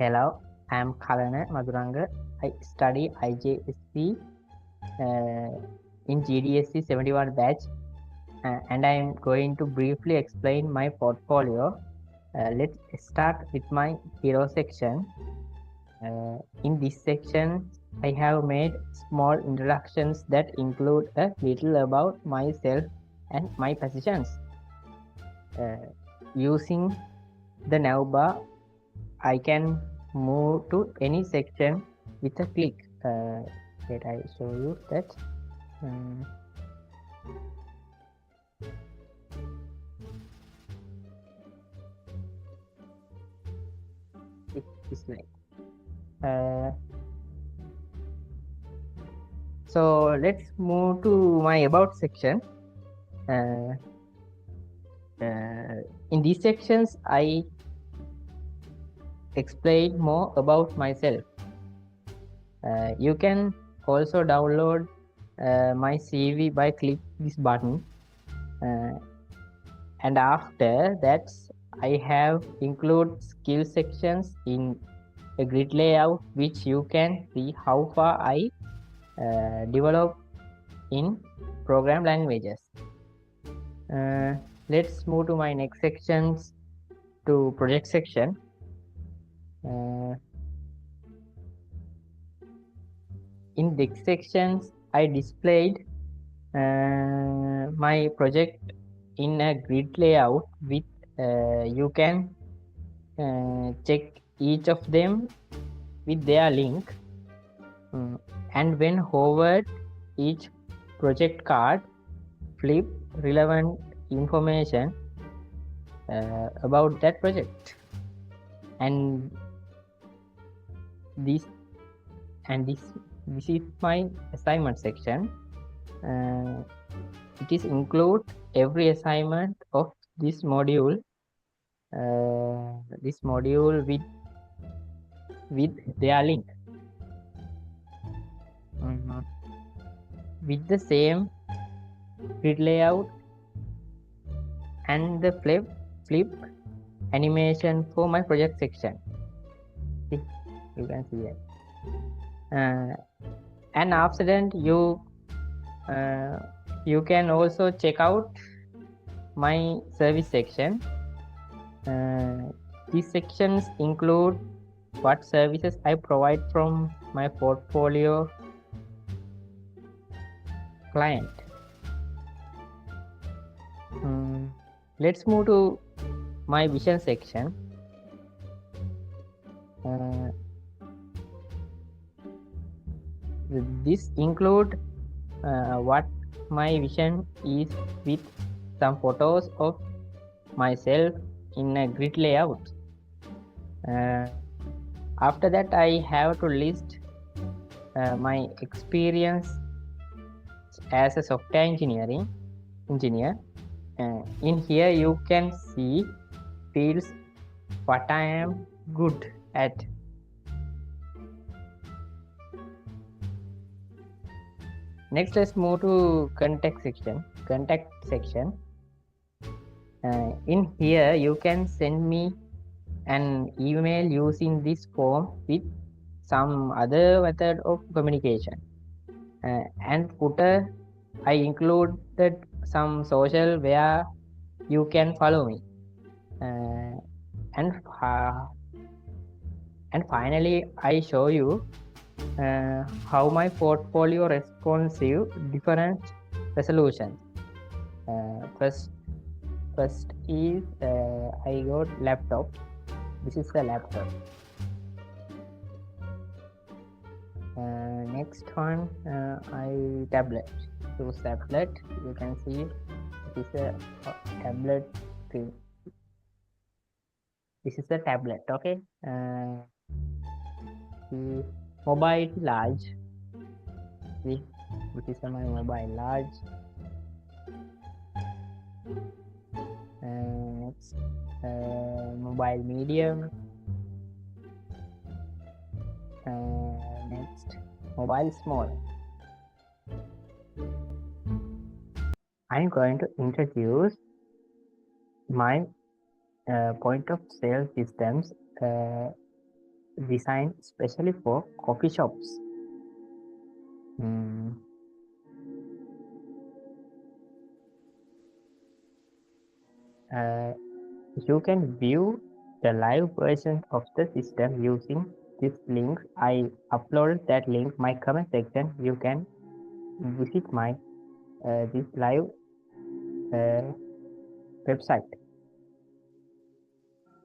Hello, I am Kalana Maduranga. I study IJSC in GDSC 71 batch, and I am going to briefly explain my portfolio. Let's start with my hero section. In this section, I have made small introductions that include a little about myself and my positions. Using the navbar, I can move to any section with a click. Let I show you that. It's like. So let's move to my about section. In these sections, I explain more about myself. You can also download my CV by click this button, and after that I have include skill sections in a grid layout, which you can see how far I develop in program languages. Let's move to my next sections, to project section. In this sections, I displayed my project in a grid layout with you can check each of them with their link, and when hovered each project card, flip relevant information about that project, and this is my assignment section. It is include every assignment of this module with their link, with the same grid layout and the flip animation for my project section. See, you can see it. And after that you can also check out my service section. These sections include what services I provide from my portfolio client. Let's move to my vision section. This include what my vision is, with some photos of myself in a grid layout. After that, I have to list my experience as a software engineer. In here you can see fields what I am good at. Next, let's move to contact section. In here you can send me an email using this form with some other method of communication, and footer I included some social where you can follow me, and finally I show you how my portfolio responsive different resolutions. First is I got laptop. This is the laptop. Next one, I tablet. Choose tablet. You can see this is a tablet thing. This is the tablet. Okay. Mobile large. See, this is my mobile large. Next, mobile medium. Next, mobile small. I'm going to introduce my point of sale systems designed especially for coffee shops. Hmm. Uh, you can view the live version of the system using this link. I uploaded that link my comment section. You can visit my this live uh, website.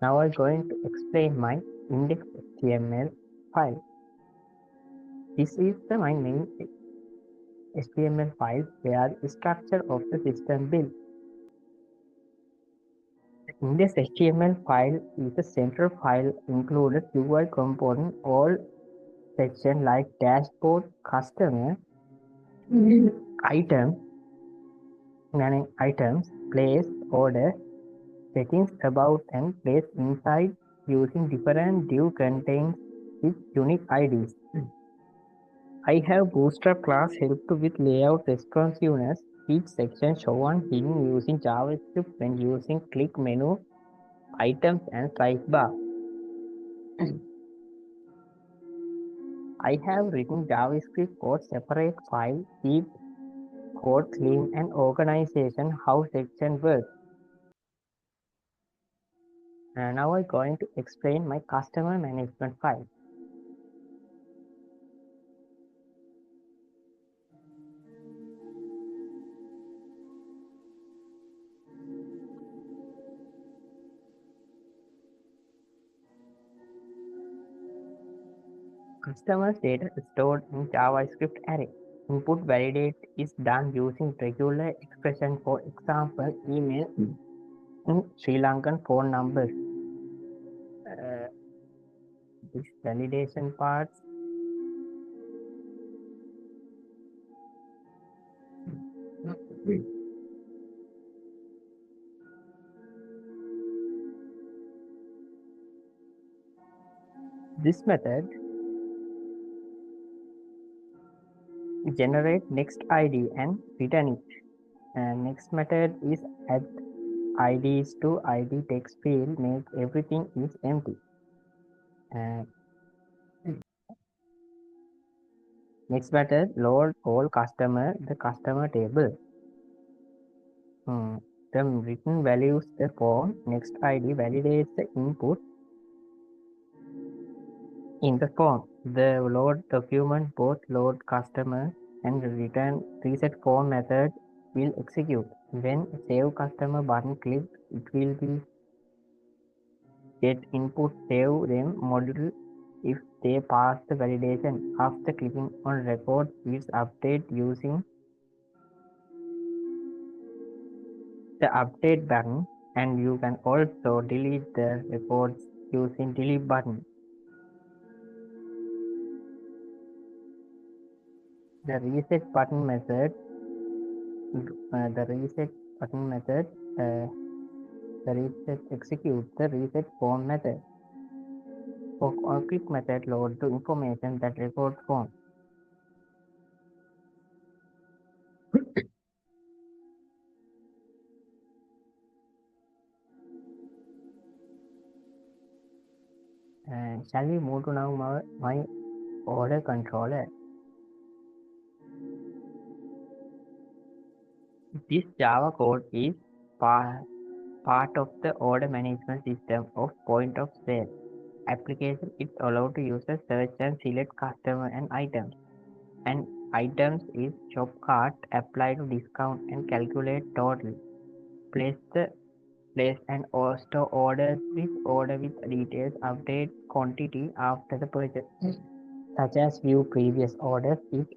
Now I'm going to explain my index.html file. This is my main HTML file where the structure of the system built. In this HTML file is a central file included UI component, all sections like dashboard, customer, item, managing items, place, order, settings, about, and place inside using different div contains with unique IDs. I have Bootstrap class helped with layout responsiveness. Each section shown hidden using JavaScript when using click menu, items, and sidebar. I have written JavaScript code separate file, keep code clean and organization how section works. And now I'm going to explain my customer management file. Customer's data is stored in JavaScript array. Input validate is done using regular expression, for example, email in Sri Lankan phone numbers. This validation part. This method generate next ID and return it. And next method is add IDs to ID text field, make everything is empty. And next method load all customer the customer table. The written values the form next ID validates the input in the form. The load document both load customer and return reset form method will execute. When save customer button clicked, it will be get input save them module if they pass the validation. After clicking on record, it's update using the update button, and you can also delete the records using delete button. The reset button method, the reset button method, the reset execute the reset form method. For on click method load the information that record form. And shall we move to now my order controller? This Java code is part of the order management system of point of sale application. It's allowed to users search and select customer and items. And items is shop cart, apply to discount and calculate total. Place and store orders with order with details, update quantity after the purchase, such as view previous orders, it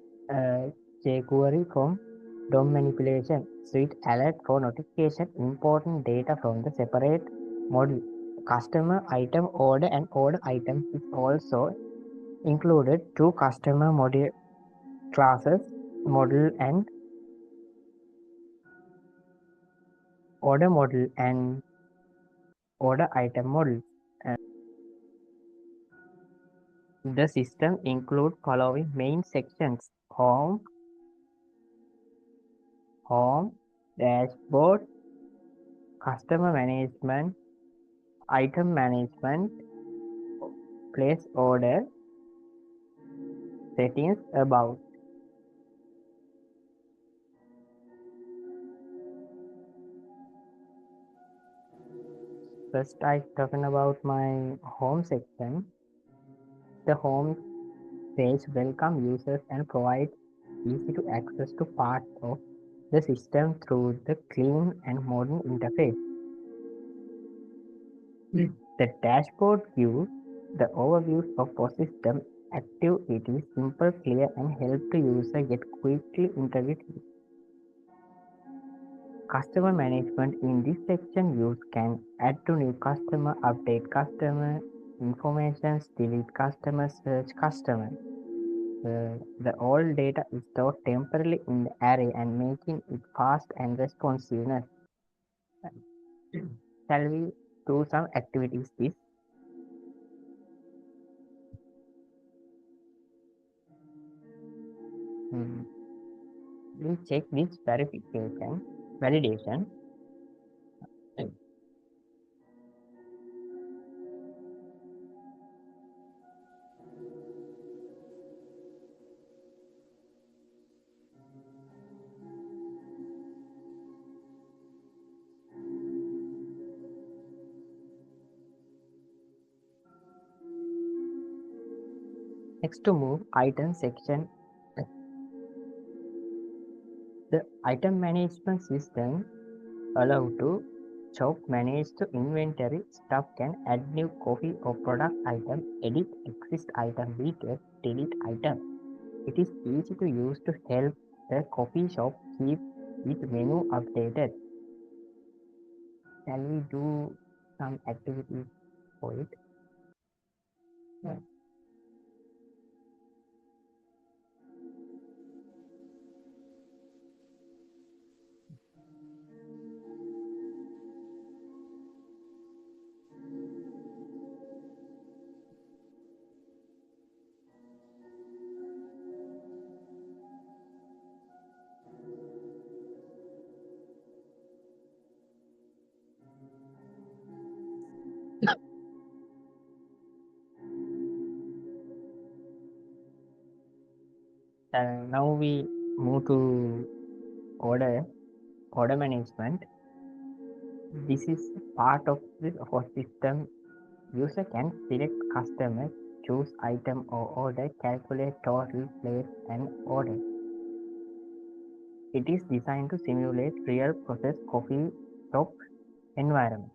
jQuery from DOM manipulation, suite alert for notification, important data from the separate model. Customer item order and order items is also included two customer model classes, model and order model and order item model. The system includes following main sections: home, dashboard, customer management, item management, place order settings above. First, I talking about my home section. The home page welcome users and provide easy to access to parts of the system through the clean and modern interface. The dashboard gives the overview of the system activity, simple, clear, and help the user get quickly integrated. Customer management in this section, you can add to new customer, update customer information, delete customer, search customer. The old data is stored temporarily in the array and making it fast and responsiveness. Shall we do some activities, please? We'll check this verification, validation. Next to move item section, the item management system allow to shop manage the inventory staff can add new coffee or product item, edit exist item details, delete item. It is easy to use to help the coffee shop keep its menu updated. Shall we do some activities for it? Yeah. Now we move to order management. This is part of this our system. User can select customer, choose item or order, calculate total, place an order. It is designed to simulate real process coffee shop environment.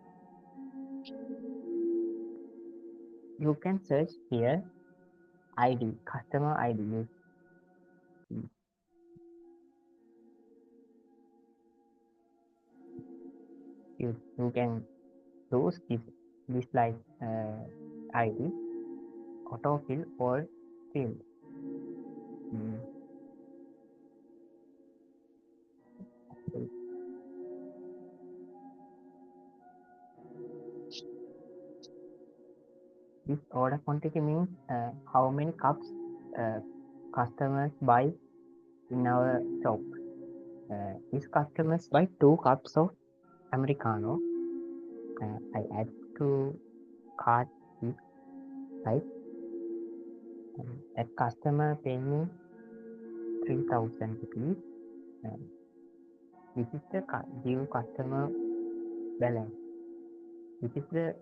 You can search here ID, customer ID. You can choose this like ID, autofill or fill. This order quantity means how many cups customers buy in our shop. These customers buy 2 cups of Americano. I add to cart this right. That customer pay me 3,000 rupees. This is the due customer balance. This is the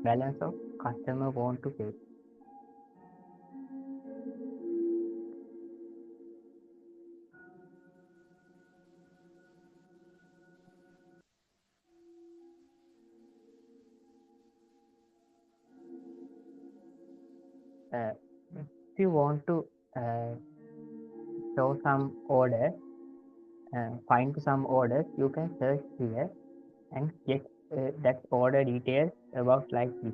balance of customer want to pay. If you want to show some order, find some orders, you can search here and get that order details about like this.